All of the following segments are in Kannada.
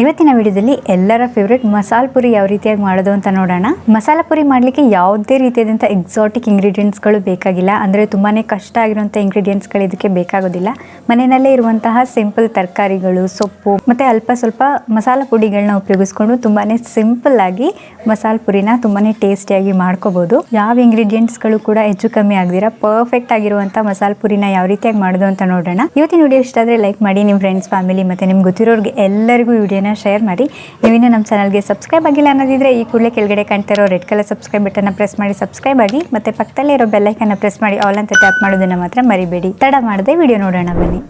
ಇವತ್ತಿನ ವಿಡಿಯೋದಲ್ಲಿ ಎಲ್ಲರ ಫೇವ್ರೆಟ್ ಮಸಾಲಪುರಿ ಯಾವ ರೀತಿಯಾಗಿ ಮಾಡೋದು ಅಂತ ನೋಡೋಣ. ಮಸಾಲಪುರಿ ಮಾಡಲಿಕ್ಕೆ ಯಾವುದೇ ರೀತಿಯಾದಂಥ ಎಕ್ಸಾಟಿಕ್ ಇಂಗ್ರೀಡಿಯೆಂಟ್ಸ್ಗಳು ಬೇಕಾಗಿಲ್ಲ. ಅಂದರೆ ತುಂಬಾ ಕಷ್ಟ ಆಗಿರುವಂಥ ಇಂಗ್ರೀಡಿಯೆಂಟ್ಸ್ಗಳು ಇದಕ್ಕೆ ಬೇಕಾಗೋದಿಲ್ಲ. ಮನೆಯಲ್ಲೇ ಇರುವಂತಹ ಸಿಂಪಲ್ ತರಕಾರಿಗಳು, ಸೊಪ್ಪು ಮತ್ತು ಅಲ್ಪ ಸ್ವಲ್ಪ ಮಸಾಲ ಪುಡಿಗಳನ್ನ ಉಪಯೋಗಿಸ್ಕೊಂಡು ತುಂಬಾ ಸಿಂಪಲ್ ಆಗಿ ಮಸಾಲಪುರಿನ ತುಂಬಾ ಟೇಸ್ಟಿಯಾಗಿ ಮಾಡ್ಕೋಬೋದು. ಯಾವ ಇಂಗ್ರೀಡಿಯೆಂಟ್ಸ್ಗಳು ಕೂಡ ಹೆಚ್ಚು ಕಮ್ಮಿ ಆಗದಿರ ಪರ್ಫೆಕ್ಟ್ ಆಗಿರುವಂಥ ಮಸಾಲಪುರಿನ ಯಾವ ರೀತಿಯಾಗಿ ಮಾಡೋದು ಅಂತ ನೋಡೋಣ. ಇವತ್ತಿನ ವಿಡಿಯೋ ಇಷ್ಟ ಆದರೆ ಲೈಕ್ ಮಾಡಿ, ನಿಮ್ಮ ಫ್ರೆಂಡ್ಸ್, ಫ್ಯಾಮಿಲಿ ಮತ್ತು ನಿಮ್ಗೆ ಗೊತ್ತಿರೋರಿಗೆ ಎಲ್ಲರಿಗೂ ವಿಡಿಯೋನ ಶೇರ್ ಮಾಡಿ. ನೀವಿನ್ನೂ ನಮ್ಮ ಚಾನಲ್ಗೆ ಸಬ್ಸ್ಕ್ರೈಬ್ ಆಗಿಲ್ಲ ಅನ್ನೋದಿದ್ರೆ ಈ ಕೂಡಲೇ ಕೆಳಗಡೆ ಕಾಣ್ತಿರೋ ರೆಡ್ ಕಲರ್ ಸಬ್ಸ್ಕ್ರೈಬ್ ಬಟನ್ನ ಪ್ರೆಸ್ ಮಾಡಿ ಸಬ್ಸ್ಕ್ರೈಬ್ ಆಗಿ, ಮತ್ತು ಪಕ್ಕದಲ್ಲೇ ಇರೋ ಬೆಲ್ ಐಕನ್ನ ಪ್ರೆಸ್ ಮಾಡಿ ಆಲ್ ಅಂತ ಟ್ಯಾಪ್ ಮಾಡೋದನ್ನು ಮಾತ್ರ ಮರಿಬೇಡಿ. ತಡ ಮಾಡದೆ ವಿಡಿಯೋ ನೋಡೋಣ ಬನ್ನಿ.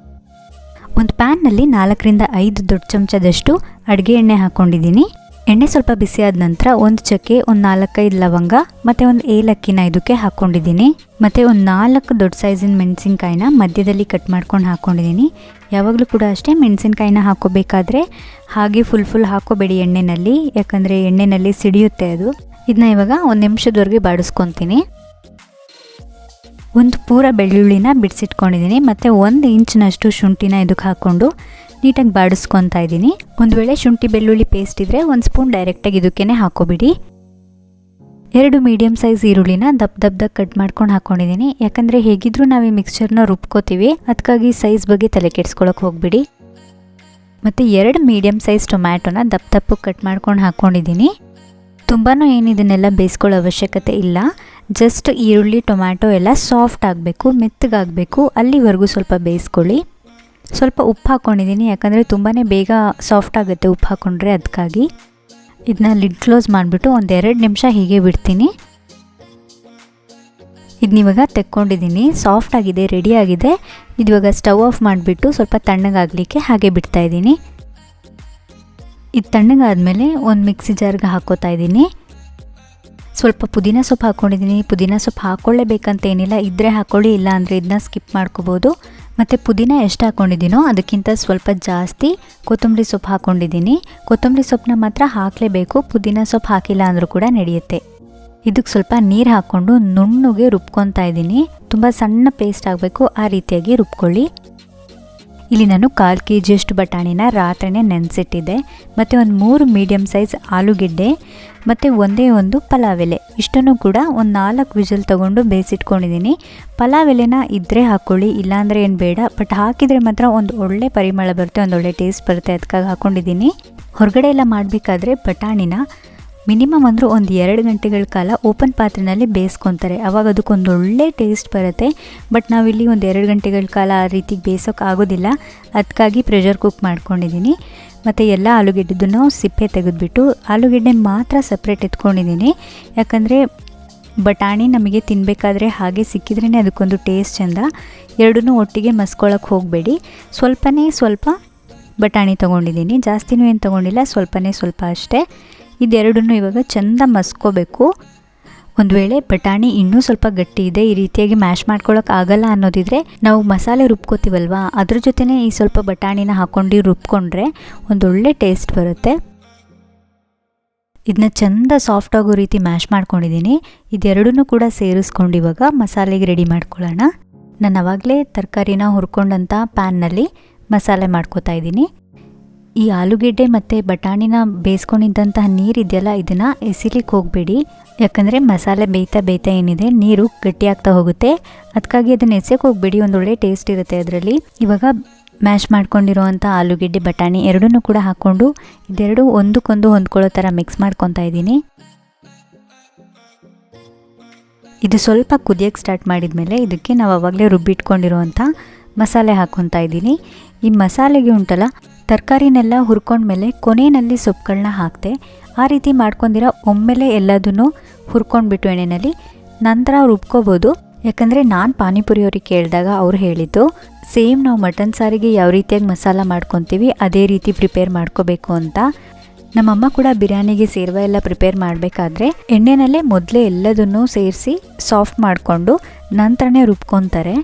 ಒಂದು ಪ್ಯಾನ್ನಲ್ಲಿ 4 ರಿಂದ 5 ದೊಡ್ಡ ಚಮಚದಷ್ಟು ಅಡುಗೆ ಎಣ್ಣೆ ಹಾಕ್ಕೊಂಡಿದ್ದೀನಿ. ಎಣ್ಣೆ ಸ್ವಲ್ಪ ಬಿಸಿ ಆದ ನಂತರ ಒಂದು ಚಕ್ಕೆ, ಒಂದು 4-5 ಲವಂಗ ಮತ್ತು ಒಂದು ಏಲಕ್ಕಿನ ಇದಕ್ಕೆ ಹಾಕ್ಕೊಂಡಿದ್ದೀನಿ. ಮತ್ತು ಒಂದು 4 ದೊಡ್ಡ ಸೈಜಿನ ಮೆಣಸಿನ್ಕಾಯಿನ ಮಧ್ಯದಲ್ಲಿ ಕಟ್ ಮಾಡ್ಕೊಂಡು ಹಾಕ್ಕೊಂಡಿದ್ದೀನಿ. ಯಾವಾಗಲೂ ಕೂಡ ಅಷ್ಟೇ ಮೆಣಸಿನ್ಕಾಯಿನ ಹಾಕೋಬೇಕಾದ್ರೆ ಹಾಗೆ ಫುಲ್ ಹಾಕೋಬೇಡಿ ಎಣ್ಣೆಯಲ್ಲಿ, ಯಾಕಂದರೆ ಎಣ್ಣೆಯಲ್ಲಿ ಸಿಡಿಯುತ್ತೆ ಅದು. ಇದನ್ನ ಇವಾಗ 1 ನಿಮಿಷದವರೆಗೆ ಬಾಡಿಸ್ಕೊತೀನಿ. ಒಂದು ಪೂರ ಬೆಳ್ಳುಳ್ಳಿನ ಬಿಡಿಸಿಟ್ಕೊಂಡಿದ್ದೀನಿ ಮತ್ತು 1 ಇಂಚಿನಷ್ಟು ಶುಂಠಿನ ಇದಕ್ಕೆ ಹಾಕ್ಕೊಂಡು ನೀಟಾಗಿ ಬಾಡಿಸ್ಕೊತಾ ಇದ್ದೀನಿ. ಒಂದು ವೇಳೆ ಶುಂಠಿ ಬೆಳ್ಳುಳ್ಳಿ ಪೇಸ್ಟ್ ಇದ್ದರೆ 1 ಸ್ಪೂನ್ ಡೈರೆಕ್ಟಾಗಿ ಇದಕ್ಕೇ ಹಾಕೋಬಿಡಿ. 2 ಮೀಡಿಯಮ್ ಸೈಜ್ ಈರುಳ್ಳಿನ ದಪ್ಪ ಕಟ್ ಮಾಡ್ಕೊಂಡು ಹಾಕ್ಕೊಂಡಿದ್ದೀನಿ. ಯಾಕಂದರೆ ಹೇಗಿದ್ರೂ ನಾವು ಈ ಮಿಕ್ಸ್ಚರ್ನ ರುಬ್ಕೋತೀವಿ, ಅದಕ್ಕಾಗಿ ಸೈಜ್ ಬಗ್ಗೆ ತಲೆ ಕೆಡಿಸ್ಕೊಳಕ್ಕೆ ಹೋಗ್ಬಿಡಿ. ಮತ್ತು 2 ಮೀಡಿಯಮ್ ಸೈಜ್ ಟೊಮ್ಯಾಟೊನ ದಪ್ಪ ಕಟ್ ಮಾಡ್ಕೊಂಡು ಹಾಕ್ಕೊಂಡಿದ್ದೀನಿ. ತುಂಬಾ ಏನಿದನ್ನೆಲ್ಲ ಬೇಯಿಸ್ಕೊಳ್ಳೋ ಅವಶ್ಯಕತೆ ಇಲ್ಲ. ಜಸ್ಟ್ ಈರುಳ್ಳಿ ಟೊಮ್ಯಾಟೊ ಎಲ್ಲ ಸಾಫ್ಟ್ ಆಗಬೇಕು, ಮೆತ್ತಗಾಗಬೇಕು, ಅಲ್ಲಿವರೆಗೂ ಸ್ವಲ್ಪ ಬೇಯಿಸ್ಕೊಳ್ಳಿ. ಸ್ವಲ್ಪ ಉಪ್ಪು ಹಾಕ್ಕೊಂಡಿದ್ದೀನಿ, ಯಾಕಂದರೆ ತುಂಬಾ ಬೇಗ ಸಾಫ್ಟ್ ಆಗುತ್ತೆ ಉಪ್ಪು ಹಾಕ್ಕೊಂಡ್ರೆ, ಅದಕ್ಕಾಗಿ. ಇದನ್ನ ಲಿಡ್ ಕ್ಲೋಸ್ ಮಾಡಿಬಿಟ್ಟು 1-2 ನಿಮಿಷ ಹೀಗೆ ಬಿಡ್ತೀನಿ. ಇದನ್ನಿವಾಗ ತೆಕ್ಕೊಂಡಿದ್ದೀನಿ, ಸಾಫ್ಟ್ ಆಗಿದೆ, ರೆಡಿ ಆಗಿದೆ. ಇದಿವಾಗ ಸ್ಟವ್ ಆಫ್ ಮಾಡಿಬಿಟ್ಟು ಸ್ವಲ್ಪ ತಣ್ಣಗಾಗಲಿಕ್ಕೆ ಹಾಗೆ ಬಿಡ್ತಾಯಿದ್ದೀನಿ. ಇದು ತಣ್ಣಗಾದ್ಮೇಲೆ ಒಂದು ಮಿಕ್ಸಿ ಜಾರ್ಗೆ ಹಾಕ್ಕೋತಾ ಇದ್ದೀನಿ. ಸ್ವಲ್ಪ ಪುದೀನ ಸೊಪ್ಪು ಹಾಕ್ಕೊಂಡಿದ್ದೀನಿ. ಪುದೀನ ಸೊಪ್ಪು ಹಾಕ್ಕೊಳ್ಳೇಬೇಕಂತ ಏನಿಲ್ಲ, ಇದ್ದರೆ ಹಾಕ್ಕೊಳ್ಳಿ, ಇಲ್ಲ ಅಂದರೆ ಇದನ್ನ ಸ್ಕಿಪ್ ಮಾಡ್ಕೋಬೋದು. ಮತ್ತು ಪುದೀನ ಎಷ್ಟು ಹಾಕ್ಕೊಂಡಿದ್ದೀನೋ ಅದಕ್ಕಿಂತ ಸ್ವಲ್ಪ ಜಾಸ್ತಿ ಕೊತ್ತಂಬರಿ ಸೊಪ್ಪು ಹಾಕ್ಕೊಂಡಿದ್ದೀನಿ. ಕೊತ್ತಂಬರಿ ಸೊಪ್ಪನ್ನ ಮಾತ್ರ ಹಾಕಲೇಬೇಕು, ಪುದೀನ ಸೊಪ್ಪು ಹಾಕಿಲ್ಲ ಅಂದರೂ ಕೂಡ ನಡೆಯುತ್ತೆ. ಇದಕ್ಕೆ ಸ್ವಲ್ಪ ನೀರು ಹಾಕ್ಕೊಂಡು ನುಣ್ಣಗೆ ರುಬ್ಕೊತಾ ಇದ್ದೀನಿ. ತುಂಬ ಸಣ್ಣ ಪೇಸ್ಟ್ ಆಗಬೇಕು, ಆ ರೀತಿಯಾಗಿ ರುಬ್ಕೊಳ್ಳಿ. ಇಲ್ಲಿ ನಾನು 1/4 kg ಬಟಾಣಿನ ರಾತ್ರಿನೇ ನೆನೆಸಿಟ್ಟಿದ್ದೆ. ಮತ್ತು ಒಂದು 3 ಮೀಡಿಯಮ್ ಸೈಜ್ ಆಲೂಗೆಡ್ಡೆ ಮತ್ತು ಒಂದು ಪಲಾವ್ ಎಲೆ, ಇಷ್ಟನ್ನು ಕೂಡ ಒಂದು 4 ವಿಷಲ್ ತೊಗೊಂಡು ಬೇಯಿಸಿಟ್ಕೊಂಡಿದ್ದೀನಿ. ಪಲಾವ್ ಎಲೆನ ಇದ್ದರೆ ಹಾಕ್ಕೊಳ್ಳಿ, ಇಲ್ಲಾಂದರೆ ಏನು ಬೇಡ, ಬಟ್ ಹಾಕಿದರೆ ಮಾತ್ರ ಒಂದು ಒಳ್ಳೆ ಪರಿಮಳ ಬರುತ್ತೆ, ಒಂದು ಒಳ್ಳೆ ಟೇಸ್ಟ್ ಬರುತ್ತೆ, ಅದಕ್ಕಾಗಿ ಹಾಕ್ಕೊಂಡಿದ್ದೀನಿ. ಹೊರಗಡೆ ಎಲ್ಲ ಮಾಡಬೇಕಾದ್ರೆ ಬಟಾಣಿನ ಮಿನಿಮಮ್ ಅಂದರೂ ಒಂದು 2 ಗಂಟೆಗಳ ಕಾಲ ಓಪನ್ ಪಾತ್ರೆಯಲ್ಲಿ ಬೇಯಿಸ್ಕೊತಾರೆ, ಆವಾಗ ಅದಕ್ಕೊಂದು ಒಳ್ಳೆ ಟೇಸ್ಟ್ ಬರುತ್ತೆ. ಬಟ್ ನಾವಿಲ್ಲಿ ಒಂದು 2 ಗಂಟೆಗಳ ಕಾಲ ಆ ರೀತಿ ಬೇಯಿಸೋಕೆ ಆಗೋದಿಲ್ಲ, ಅದಕ್ಕಾಗಿ ಪ್ರೆಷರ್ ಕುಕ್ ಮಾಡ್ಕೊಂಡಿದ್ದೀನಿ. ಮತ್ತು ಎಲ್ಲ ಆಲೂಗೆಡ್ಡೆದನ್ನು ಸಿಪ್ಪೆ ತೆಗೆದುಬಿಟ್ಟು ಆಲೂಗೆಡ್ಡೆ ಮಾತ್ರ ಸಪ್ರೇಟ್ ಎತ್ಕೊಂಡಿದ್ದೀನಿ. ಯಾಕಂದರೆ ಬಟಾಣಿ ನಮಗೆ ತಿನ್ನಬೇಕಾದ್ರೆ ಹಾಗೆ ಸಿಕ್ಕಿದ್ರೇ ಅದಕ್ಕೊಂದು ಟೇಸ್ಟ್ ಚೆಂದ. ಎರಡನ್ನೂ ಒಟ್ಟಿಗೆ ಮಸ್ಕೊಳ್ಳೋಕೆ ಹೋಗಬೇಡಿ. ಸ್ವಲ್ಪ ಬಟಾಣಿ ತೊಗೊಂಡಿದ್ದೀನಿ, ಜಾಸ್ತಿನೂ ಏನು ತೊಗೊಂಡಿಲ್ಲ, ಸ್ವಲ್ಪ ಅಷ್ಟೇ. ಇದೆರಡನ್ನೂ ಇವಾಗ ಚೆಂದ ಮಸ್ಕೋಬೇಕು. ಒಂದು ವೇಳೆ ಬಟಾಣಿ ಇನ್ನೂ ಸ್ವಲ್ಪ ಗಟ್ಟಿ ಇದೆ, ಈ ರೀತಿಯಾಗಿ ಮ್ಯಾಶ್ ಮಾಡ್ಕೊಳ್ಳೋಕೆ ಆಗಲ್ಲ ಅನ್ನೋದಿದ್ರೆ ನಾವು ಮಸಾಲೆ ರುಬ್ಕೋತೀವಲ್ವ, ಅದ್ರ ಜೊತೆನೇ ಈ ಸ್ವಲ್ಪ ಬಟಾಣಿನ ಹಾಕ್ಕೊಂಡು ರುಬ್ಕೊಂಡ್ರೆ ಒಂದೊಳ್ಳೆ ಟೇಸ್ಟ್ ಬರುತ್ತೆ. ಇದನ್ನ ಚೆಂದ ಸಾಫ್ಟ್ ಆಗೋ ರೀತಿ ಮ್ಯಾಶ್ ಮಾಡ್ಕೊಂಡಿದ್ದೀನಿ. ಇದೆರಡನ್ನೂ ಕೂಡ ಸೇರಿಸ್ಕೊಂಡು ಇವಾಗ ಮಸಾಲೆಗೆ ರೆಡಿ ಮಾಡ್ಕೊಳ್ಳೋಣ. ನಾನು ಆವಾಗಲೇ ತರಕಾರಿನ ಹುರ್ಕೊಂಡಂಥ ಪ್ಯಾನ್ನಲ್ಲಿ ಮಸಾಲೆ ಮಾಡ್ಕೋತಾ ಇದ್ದೀನಿ. ಈ ಆಲೂಗೆಡ್ಡೆ ಮತ್ತು ಬಟಾಣಿನ ಬೇಯಿಸ್ಕೊಂಡಿದ್ದಂತಹ ನೀರಿದೆಯಲ್ಲ, ಇದನ್ನು ಎಸಿಲಿಕ್ಕೆ ಹೋಗಬೇಡಿ, ಯಾಕಂದರೆ ಮಸಾಲೆ ಬೇಯ್ತಾ ಏನಿದೆ ನೀರು ಗಟ್ಟಿಯಾಗ್ತಾ ಹೋಗುತ್ತೆ, ಅದಕ್ಕಾಗಿ ಅದನ್ನು ಎಸೆಯೋಕೆ ಹೋಗಬೇಡಿ, ಒಂದೊಳ್ಳೆ ಟೇಸ್ಟ್ ಇರುತ್ತೆ ಅದರಲ್ಲಿ. ಇವಾಗ ಮ್ಯಾಶ್ ಮಾಡ್ಕೊಂಡಿರೋವಂಥ ಆಲೂಗೆಡ್ಡೆ ಬಟಾಣಿ ಎರಡನ್ನೂ ಕೂಡ ಹಾಕ್ಕೊಂಡು ಇದೆರಡು ಒಂದಕ್ಕೊಂದು ಹೊಂದ್ಕೊಳ್ಳೋ ಥರ ಮಿಕ್ಸ್ ಮಾಡ್ಕೊತಾ ಇದ್ದೀನಿ. ಇದು ಸ್ವಲ್ಪ ಕುದಿಯೋಕ್ಕೆ ಸ್ಟಾರ್ಟ್ ಮಾಡಿದ್ಮೇಲೆ ಇದಕ್ಕೆ ನಾವು ಆವಾಗಲೇ ರುಬ್ಬಿಟ್ಕೊಂಡಿರೋವಂಥ ಮಸಾಲೆ ಹಾಕ್ಕೊತಾ ಇದ್ದೀನಿ. ಈ ಮಸಾಲೆಗೆ ಉಂಟಲ್ಲ, ತರಕಾರಿನೆಲ್ಲ ಹುರ್ಕೊಂಡ್ಮೇಲೆ ಕೊನೆಯಲ್ಲಿ ಸೊಪ್ಪುಗಳನ್ನ ಹಾಕ್ತೆ. ಆ ರೀತಿ ಮಾಡ್ಕೊಂಡಿರೋ ಒಮ್ಮೆಲೆ ಎಲ್ಲದನ್ನು ಹುರ್ಕೊಂಡ್ಬಿಟ್ಟು ಎಣ್ಣೆಯಲ್ಲಿ ನಂತರ ರುಬ್ಕೋಬೋದು. ಯಾಕಂದರೆ ನಾನು ಪಾನಿಪುರಿಯವ್ರಿಗೆ ಕೇಳಿದಾಗ ಅವ್ರು ಹೇಳಿದ್ದು ಸೇಮ್ ನಾವು ಮಟನ್ ಸಾರಿಗೆ ಯಾವ ರೀತಿಯಾಗಿ ಮಸಾಲ ಮಾಡ್ಕೊತೀವಿ ಅದೇ ರೀತಿ ಪ್ರಿಪೇರ್ ಮಾಡ್ಕೋಬೇಕು ಅಂತ. ನಮ್ಮಮ್ಮ ಕೂಡ ಬಿರಿಯಾನಿಗೆ ಸೇರುವ ಎಲ್ಲ ಪ್ರಿಪೇರ್ ಮಾಡಬೇಕಾದ್ರೆ ಎಣ್ಣೆನಲ್ಲೇ ಮೊದಲೇ ಎಲ್ಲದನ್ನು ಸೇರಿಸಿ ಸಾಫ್ಟ್ ಮಾಡಿಕೊಂಡು ನಂತರನೇ ರುಬ್ಕೊತಾರೆ.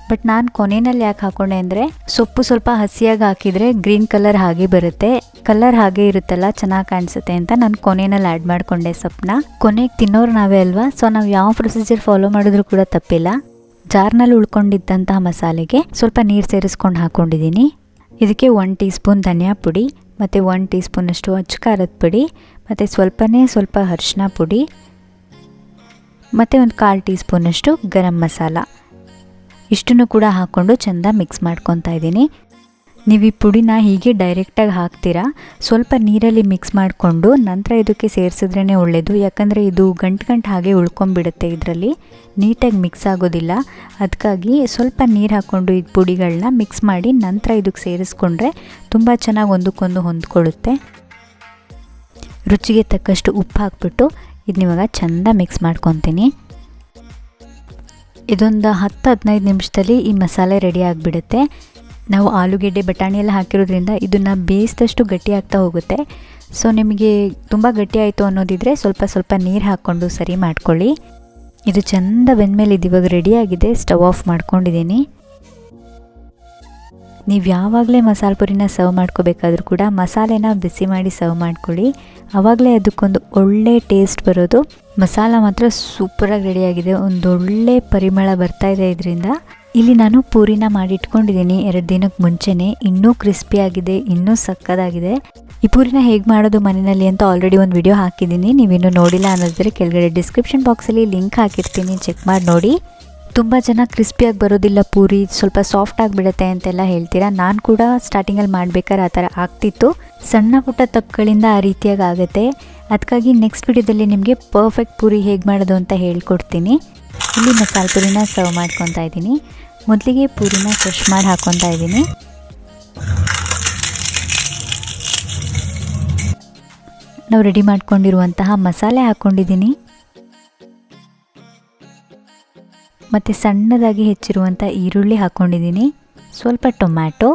ಬಟ್ ನಾನು ಕೊನೆಯಲ್ಲಿ ಯಾಕೆ ಹಾಕ್ಕೊಂಡೆ ಅಂದರೆ ಸೊಪ್ಪು ಸ್ವಲ್ಪ ಹಸಿಯಾಗಿ ಹಾಕಿದರೆ ಗ್ರೀನ್ ಕಲರ್ ಹಾಗೆ ಬರುತ್ತೆ, ಕಲರ್ ಹಾಗೆ ಇರುತ್ತಲ್ಲ, ಚೆನ್ನಾಗಿ ಕಾಣಿಸುತ್ತೆ ಅಂತ ನಾನು ಕೊನೆಯಲ್ಲಿ ಆ್ಯಡ್ ಮಾಡಿಕೊಂಡೆ ಸೊಪ್ಪನ್ನ. ಕೊನೆಗೆ ತಿನ್ನೋರು ನಾವೇ ಅಲ್ವಾ, ಸೊ ನಾವು ಯಾವ ಪ್ರೊಸೀಜರ್ ಫಾಲೋ ಮಾಡಿದ್ರೂ ಕೂಡ ತಪ್ಪಿಲ್ಲ. ಜಾರ್ನಲ್ಲಿ ಉಳ್ಕೊಂಡಿದ್ದಂತಹ ಮಸಾಲೆಗೆ ಸ್ವಲ್ಪ ನೀರು ಸೇರಿಸ್ಕೊಂಡು ಹಾಕ್ಕೊಂಡಿದ್ದೀನಿ. ಇದಕ್ಕೆ 1 ಟೀ ಸ್ಪೂನ್ ಧನಿಯಾ ಪುಡಿ ಮತ್ತು 1 ಟೀ ಸ್ಪೂನಷ್ಟು ಅಚ್ಚ ಖಾರದ ಪುಡಿ ಮತ್ತು ಸ್ವಲ್ಪ ಅರಿಶಿನ ಪುಡಿ ಮತ್ತು ಒಂದು 1/4 ಟೀ ಸ್ಪೂನಷ್ಟು ಗರಂ ಮಸಾಲ ಇಷ್ಟನ್ನು ಕೂಡ ಹಾಕ್ಕೊಂಡು ಚೆಂದ ಮಿಕ್ಸ್ ಮಾಡ್ಕೊತಾ ಇದ್ದೀನಿ. ನೀವು ಈ ಪುಡಿನ ಹೀಗೆ ಡೈರೆಕ್ಟಾಗಿ ಹಾಕ್ತೀರಾ, ಸ್ವಲ್ಪ ನೀರಲ್ಲಿ ಮಿಕ್ಸ್ ಮಾಡಿಕೊಂಡು ನಂತರ ಇದಕ್ಕೆ ಸೇರಿಸಿದ್ರೇ ಒಳ್ಳೆಯದು. ಯಾಕಂದರೆ ಇದು ಗಂಟು ಹಾಗೆ ಉಳ್ಕೊಂಬಿಡುತ್ತೆ, ಇದರಲ್ಲಿ ನೀಟಾಗಿ ಮಿಕ್ಸ್ ಆಗೋದಿಲ್ಲ. ಅದಕ್ಕಾಗಿ ಸ್ವಲ್ಪ ನೀರು ಹಾಕ್ಕೊಂಡು ಈ ಪುಡಿಗಳನ್ನ ಮಿಕ್ಸ್ ಮಾಡಿ ನಂತರ ಇದಕ್ಕೆ ಸೇರಿಸ್ಕೊಂಡ್ರೆ ತುಂಬ ಚೆನ್ನಾಗಿ ಒಂದಕ್ಕೊಂದು ಹೊಂದ್ಕೊಳ್ಳುತ್ತೆ. ರುಚಿಗೆ ತಕ್ಕಷ್ಟು ಉಪ್ಪು ಹಾಕ್ಬಿಟ್ಟು ಇದನ್ನ ಇವಾಗ ಚೆಂದ ಮಿಕ್ಸ್ ಮಾಡ್ಕೊತೀನಿ. ಇದೊಂದು 10-15 ನಿಮಿಷದಲ್ಲಿ ಈ ಮಸಾಲೆ ರೆಡಿ ಆಗಿಬಿಡುತ್ತೆ. ನಾವು ಆಲೂಗೆಡ್ಡೆ ಬಟಾಣಿ ಎಲ್ಲ ಹಾಕಿರೋದ್ರಿಂದ ಇದನ್ನು ಬೇಯಿಸಿದಷ್ಟು ಗಟ್ಟಿ ಆಗ್ತಾ ಹೋಗುತ್ತೆ. ಸೊ ನಿಮಗೆ ತುಂಬ ಗಟ್ಟಿ ಆಯಿತು ಅನ್ನೋದಿದ್ರೆ ಸ್ವಲ್ಪ ನೀರು ಹಾಕ್ಕೊಂಡು ಸರಿ ಮಾಡ್ಕೊಳ್ಳಿ. ಇದು ಚೆಂದ ಬೆಂದಮೇಲೆ ಇದು ಇವಾಗ ರೆಡಿಯಾಗಿದೆ. ಸ್ಟವ್ ಆಫ್ ಮಾಡ್ಕೊಂಡಿದ್ದೀನಿ. ನೀವು ಯಾವಾಗಲೇ ಮಸಾಲೆ ಪುರಿನ ಸರ್ವ್ ಮಾಡ್ಕೋಬೇಕಾದ್ರೂ ಕೂಡ ಮಸಾಲೆನ ಬಿಸಿ ಮಾಡಿ ಸರ್ವ್ ಮಾಡ್ಕೊಳ್ಳಿ, ಆವಾಗಲೇ ಅದಕ್ಕೊಂದು ಒಳ್ಳೆ ಟೇಸ್ಟ್ ಬರೋದು. ಮಸಾಲ ಮಾತ್ರ ಸೂಪರಾಗಿ ರೆಡಿಯಾಗಿದೆ, ಒಂದೊಳ್ಳೆ ಪರಿಮಳ ಬರ್ತಾಯಿದೆ ಇದರಿಂದ. ಇಲ್ಲಿ ನಾನು ಪೂರಿನ ಮಾಡಿಟ್ಕೊಂಡಿದ್ದೀನಿ 2 ದಿನಕ್ಕೆ ಮುಂಚೆನೇ. ಇನ್ನೂ ಕ್ರಿಸ್ಪಿಯಾಗಿದೆ, ಇನ್ನೂ ಸಕ್ಕದಾಗಿದೆ. ಈ ಪೂರಿನ ಹೇಗೆ ಮಾಡೋದು ಮನೆಯಲ್ಲಿ ಅಂತ ಆಲ್ರೆಡಿ ಒಂದು ವಿಡಿಯೋ ಹಾಕಿದ್ದೀನಿ. ನೀವಿನ್ನೂ ನೋಡಿಲ್ಲ ಅನ್ನೋದಿದ್ರೆ ಕೆಳಗಡೆ ಡಿಸ್ಕ್ರಿಪ್ಷನ್ ಬಾಕ್ಸಲ್ಲಿ ಲಿಂಕ್ ಹಾಕಿರ್ತೀನಿ, ಚೆಕ್ ಮಾಡಿ ನೋಡಿ. ತುಂಬ ಜನ ಕ್ರಿಸ್ಪಿಯಾಗಿ ಬರೋದಿಲ್ಲ ಪೂರಿ, ಸ್ವಲ್ಪ ಸಾಫ್ಟ್ ಆಗಿಬಿಡುತ್ತೆ ಅಂತೆಲ್ಲ ಹೇಳ್ತೀರಾ. ನಾನು ಕೂಡ ಸ್ಟಾರ್ಟಿಂಗಲ್ಲಿ ಮಾಡಬೇಕಾದ್ರೆ ಆ ಥರ ಆಗ್ತಿತ್ತು. ಸಣ್ಣ ಪುಟ್ಟ ತಪ್ಪುಗಳಿಂದ ಆ ರೀತಿಯಾಗಿ ಆಗುತ್ತೆ. ಅದಕ್ಕಾಗಿ ನೆಕ್ಸ್ಟ್ ವಿಡಿಯೋದಲ್ಲಿ ನಿಮಗೆ ಪರ್ಫೆಕ್ಟ್ ಪೂರಿ ಹೇಗೆ ಮಾಡೋದು ಅಂತ ಹೇಳ್ಕೊಡ್ತೀನಿ. ಇಲ್ಲಿ ಮಸಾಲೆ ಪುರಿನ ಸರ್ವ್ ಮಾಡ್ಕೊತಾ ಇದ್ದೀನಿ. ಮೊದಲಿಗೆ ಪೂರಿನ ಕ್ರಷ್ ಮಾಡಿ ಹಾಕ್ಕೊತಾ ಇದ್ದೀನಿ. ನಾವು ರೆಡಿ ಮಾಡ್ಕೊಂಡಿರುವಂತಹ ಮಸಾಲೆ ಹಾಕ್ಕೊಂಡಿದ್ದೀನಿ ಮತ್ತು ಸಣ್ಣದಾಗಿ ಹೆಚ್ಚಿರುವಂಥ ಈರುಳ್ಳಿ ಹಾಕ್ಕೊಂಡಿದ್ದೀನಿ, ಸ್ವಲ್ಪ ಟೊಮ್ಯಾಟೊ,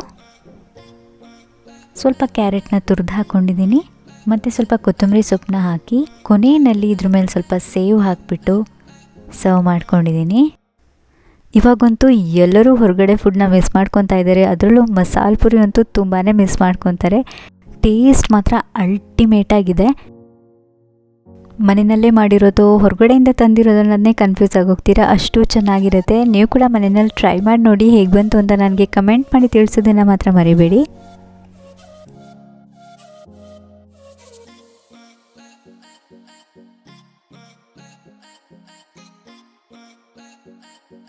ಸ್ವಲ್ಪ ಕ್ಯಾರೆಟ್ನ ತುರಿದು ಹಾಕ್ಕೊಂಡಿದ್ದೀನಿ ಮತ್ತು ಸ್ವಲ್ಪ ಕೊತ್ತಂಬರಿ ಸೊಪ್ಪನ್ನ ಹಾಕಿ ಕೊನೆಯಲ್ಲಿ ಇದ್ರ ಮೇಲೆ ಸ್ವಲ್ಪ ಸೇವ್ ಹಾಕಿಬಿಟ್ಟು ಸರ್ವ್ ಮಾಡ್ಕೊಂಡಿದ್ದೀನಿ. ಇವಾಗಂತೂ ಎಲ್ಲರೂ ಹೊರಗಡೆ ಫುಡ್ನ ಮಿಸ್ ಮಾಡ್ಕೊತಾ ಇದ್ದಾರೆ. ಅದರಲ್ಲೂ ಮಸಾಲೆ ಪುರಿ ಅಂತೂ ತುಂಬಾ ಮಿಸ್ ಮಾಡ್ಕೊತಾರೆ. ಟೇಸ್ಟ್ ಮಾತ್ರ ಅಲ್ಟಿಮೇಟಾಗಿದೆ. ಮನೆಯಲ್ಲೇ ಮಾಡಿರೋದು ಹೊರಗಡೆಯಿಂದ ತಂದಿರೋದನ್ನೇ ಕನ್ಫ್ಯೂಸ್ ಆಗೋಗ್ತೀರಾ, ಅಷ್ಟು ಚೆನ್ನಾಗಿರುತ್ತೆ. ನೀವು ಕೂಡ ಮನೆಯಲ್ಲಿ ಟ್ರೈ ಮಾಡಿ ನೋಡಿ, ಹೇಗೆ ಬಂತು ಅಂತ ನನಗೆ ಕಮೆಂಟ್ ಮಾಡಿ ತಿಳಿಸೋದನ್ನು ಮಾತ್ರ ಮರಿಬೇಡಿ.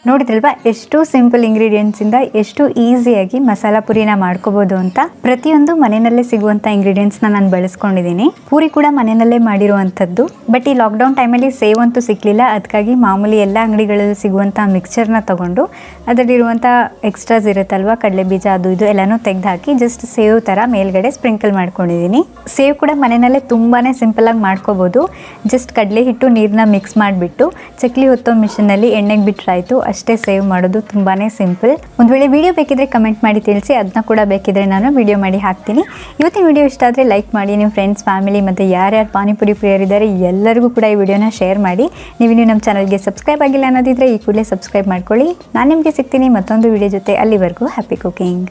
ನೋಡಿದ್ರಲ್ವಾ ಎಷ್ಟು ಸಿಂಪಲ್ ಇಂಗ್ರೀಡಿಯೆಂಟ್ಸಿಂದ ಎಷ್ಟು ಈಸಿಯಾಗಿ ಮಸಾಲ ಪುರಿನ ಮಾಡ್ಕೋಬೋದು ಅಂತ. ಪ್ರತಿಯೊಂದು ಮನೆಯಲ್ಲೇ ಸಿಗುವಂಥ ಇಂಗ್ರೀಡಿಯೆಂಟ್ಸ್ನ ನಾನು ಬಳಸ್ಕೊಂಡಿದ್ದೀನಿ. ಪೂರಿ ಕೂಡ ಮನೆಯಲ್ಲೇ ಮಾಡಿರುವಂಥದ್ದು. ಬಟ್ ಈ ಲಾಕ್ಡೌನ್ ಟೈಮಲ್ಲಿ ಸೇವ್ ಅಂತೂ ಸಿಕ್ಕಲಿಲ್ಲ. ಅದಕ್ಕಾಗಿ ಮಾಮೂಲಿ ಎಲ್ಲ ಅಂಗಡಿಗಳಲ್ಲಿ ಸಿಗುವಂಥ ಮಿಕ್ಸ್ಚರ್ನ ತೊಗೊಂಡು ಅದರಲ್ಲಿರುವಂಥ ಎಕ್ಸ್ಟ್ರಾಸ್ ಇರುತ್ತಲ್ವ, ಕಡಲೆ ಬೀಜ ಅದು ಇದು ಎಲ್ಲನೂ ತೆಗೆದು ಹಾಕಿ ಜಸ್ಟ್ ಸೇವ್ ಥರ ಮೇಲ್ಗಡೆ ಸ್ಪ್ರಿಂಕಲ್ ಮಾಡ್ಕೊಂಡಿದ್ದೀನಿ. ಸೇವ್ ಕೂಡ ಮನೆಯಲ್ಲೇ ತುಂಬಾ ಸಿಂಪಲಾಗಿ ಮಾಡ್ಕೋಬೋದು. ಜಸ್ಟ್ ಕಡಲೆ ಹಿಟ್ಟು ನೀರನ್ನ ಮಿಕ್ಸ್ ಮಾಡಿಬಿಟ್ಟು ಚಕ್ಲಿ ಹೊತ್ತೋ ಮಿಷಿನಲ್ಲಿ ಎಣ್ಣೆಗೆ ಬಿಟ್ಟರಾಯಿತು, ಅಷ್ಟೇ. ಸೇವ್ ಮಾಡೋದು ತುಂಬಾ ಸಿಂಪಲ್. ಒಂದು ವೇಳೆ ವಿಡಿಯೋ ಬೇಕಿದ್ರೆ ಕಮೆಂಟ್ ಮಾಡಿ ತಿಳಿಸಿ, ಅದನ್ನ ಕೂಡ ಬೇಕಿದ್ರೆ ನಾನು ವಿಡಿಯೋ ಮಾಡಿ ಹಾಕ್ತೀನಿ. ಇವತ್ತಿನ ವಿಡಿಯೋ ಇಷ್ಟ ಆದರೆ ಲೈಕ್ ಮಾಡಿ, ನಿಮ್ಮ ಫ್ರೆಂಡ್ಸ್, ಫ್ಯಾಮಿಲಿ ಮತ್ತು ಯಾರ್ಯಾರು ಪಾನಿಪುರಿ ಪ್ರಿಯರಿದ್ದಾರೆ ಎಲ್ಲರಿಗೂ ಕೂಡ ಈ ವಿಡಿಯೋನ ಶೇರ್ ಮಾಡಿ. ನೀವಿನ್ನೂ ನಮ್ಮ ಚಾನಲ್ಗೆ ಸಬ್ಸ್ಕ್ರೈಬ್ ಆಗಿಲ್ಲ ಅನ್ನೋದಿದ್ರೆ ಈ ಕೂಡಲೇ ಸಬ್ಸ್ಕ್ರೈಬ್ ಮಾಡ್ಕೊಳ್ಳಿ. ನಾನು ನಿಮಗೆ ಸಿಗ್ತೀನಿ ಮತ್ತೊಂದು ವಿಡಿಯೋ ಜೊತೆ. ಅಲ್ಲಿವರೆಗೂ ಹ್ಯಾಪಿ ಕುಕಿಂಗ್.